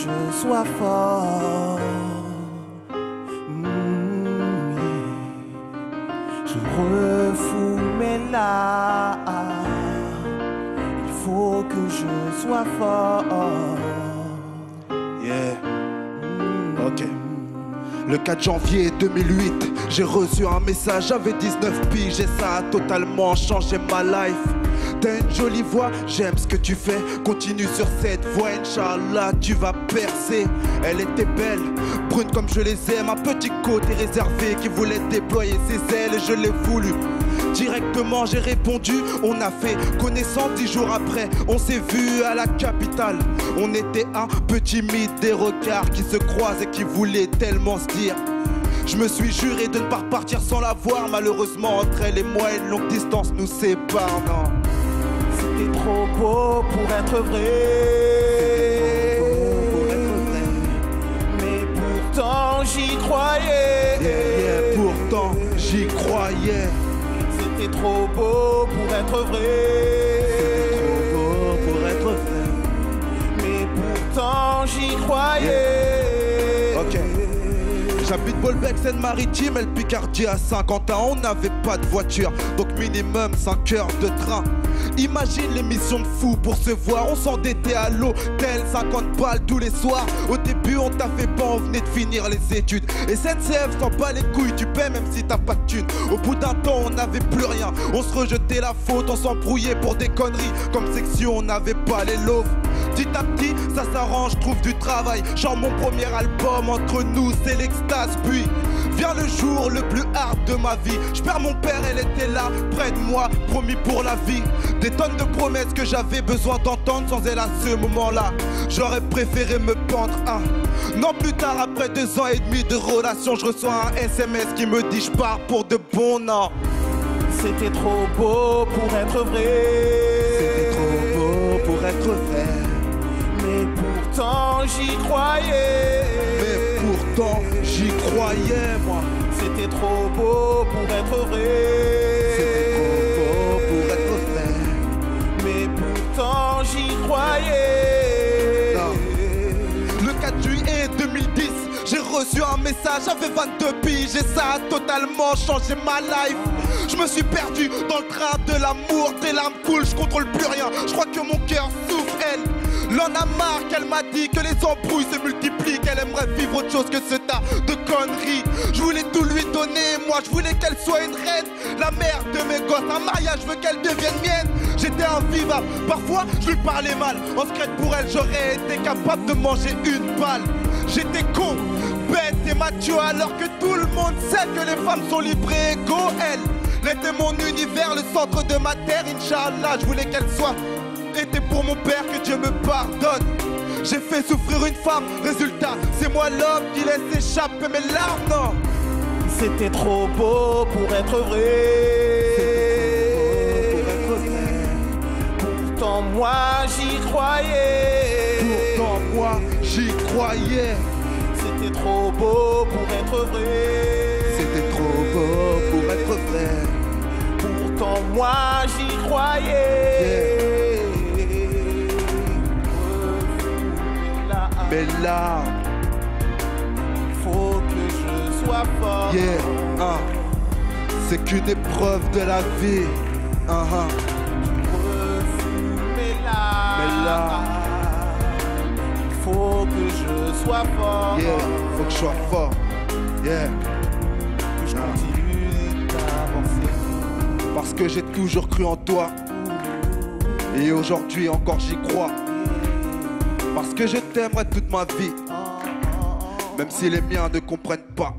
je sois fort. Je refous mes larmes. Il faut que je sois fort. Yeah. Ok. Le 4 janvier 2008, j'ai reçu un message, j'avais 19 piges et ça a totalement changé ma life. T'as une jolie voix, j'aime ce que tu fais, continue sur cette voie, Inch'Allah, tu vas percer. Elle était belle, brune comme je les aime, un petit côté réservé qui voulait déployer ses ailes et je l'ai voulu. Directement j'ai répondu, on a fait connaissance 10 jours après, on s'est vu à la capitale. On était un peu timide, des regards qui se croisent et qui voulaient tellement se dire. Je me suis juré de ne pas repartir sans la voir, malheureusement entre elle et moi une longue distance nous sépare, non. C'était trop beau pour être vrai. Mais pourtant j'y croyais. Yeah, pourtant j'y croyais. C'était trop beau pour être vrai. C'était trop beau pour être vrai. Mais pourtant j'y croyais. Ok. J'habite Bolbec, Seine-Maritime, et le Picardie à Saint-Quentin. On n'avait pas de voiture, donc minimum 5 heures de train. Imagine les missions de fou pour se voir. On s'endettait à l'hôtel, 50 balles tous les soirs. Au début on t'a fait pas, on venait de finir les études. Et SNCF s'en bat les couilles, tu paies même si t'as pas de thune. Au bout d'un temps on n'avait plus rien, on se rejetait la faute, on s'embrouillait pour des conneries. Comme section on n'avait pas les loaves. Petit à petit ça s'arrange, trouve du travail. Genre mon premier album, entre nous c'est l'extase. Puis vient le jour le plus hard de ma vie. Je perds mon père, elle était là, près de moi, promis pour la vie. Des tonnes de promesses que j'avais besoin d'entendre. Sans elle à ce moment-là, j'aurais préféré me pendre. Non, plus tard, après 2 ans et demi de relation, je reçois un SMS qui me dit je pars pour de bon. Non. C'était trop beau pour être vrai. C'était trop beau pour être vrai. Mais pourtant j'y croyais. Mais pourtant j'y croyais, moi. C'était trop beau pour être vrai. C'était trop beau pour être vrai. Mais pourtant j'y croyais. Non. Le 4 juillet 2010, j'ai reçu un message, j'avais 22 piges et ça a totalement changé ma life. Je me suis perdu dans le train de l'amour, des larmes coulent, je contrôle plus rien. Je crois que mon cœur souffre, elle l'en a marre, qu'elle m'a dit que les embrouilles se multiplient, qu'elle aimerait vivre autre chose que ce tas de conneries. Je voulais tout lui donner, moi je voulais qu'elle soit une reine, la mère de mes gosses, un mariage, je veux qu'elle devienne mienne. J'étais invivable, parfois je lui parlais mal. En secret pour elle, j'aurais été capable de manger une balle. J'étais con, bête et macho, alors que tout le monde sait que les femmes sont libres et égaux. Elle était mon univers, le centre de ma terre, Inch'Allah, je voulais qu'elle soit. Était pour mon père, que Dieu me pardonne. J'ai fait souffrir une femme, résultat, c'est moi l'homme qui laisse échapper mes larmes, non. C'était trop beau pour être vrai. C'était trop beau pour être vrai. Pourtant moi j'y croyais. Pourtant moi j'y croyais. C'était trop beau pour être vrai. C'était trop beau pour être vrai. Pourtant moi j'y croyais. Yeah. Mais là, faut que je sois fort. yeah, c'est qu'une épreuve de la vie. Mais là, faut que je sois fort. Yeah, faut que je sois fort. Yeah, Que je continue d'avancer. parce que j'ai toujours cru en toi. Et aujourd'hui encore j'y crois. Parce que je t'aimerai toute ma vie. Même si les miens ne comprennent pas.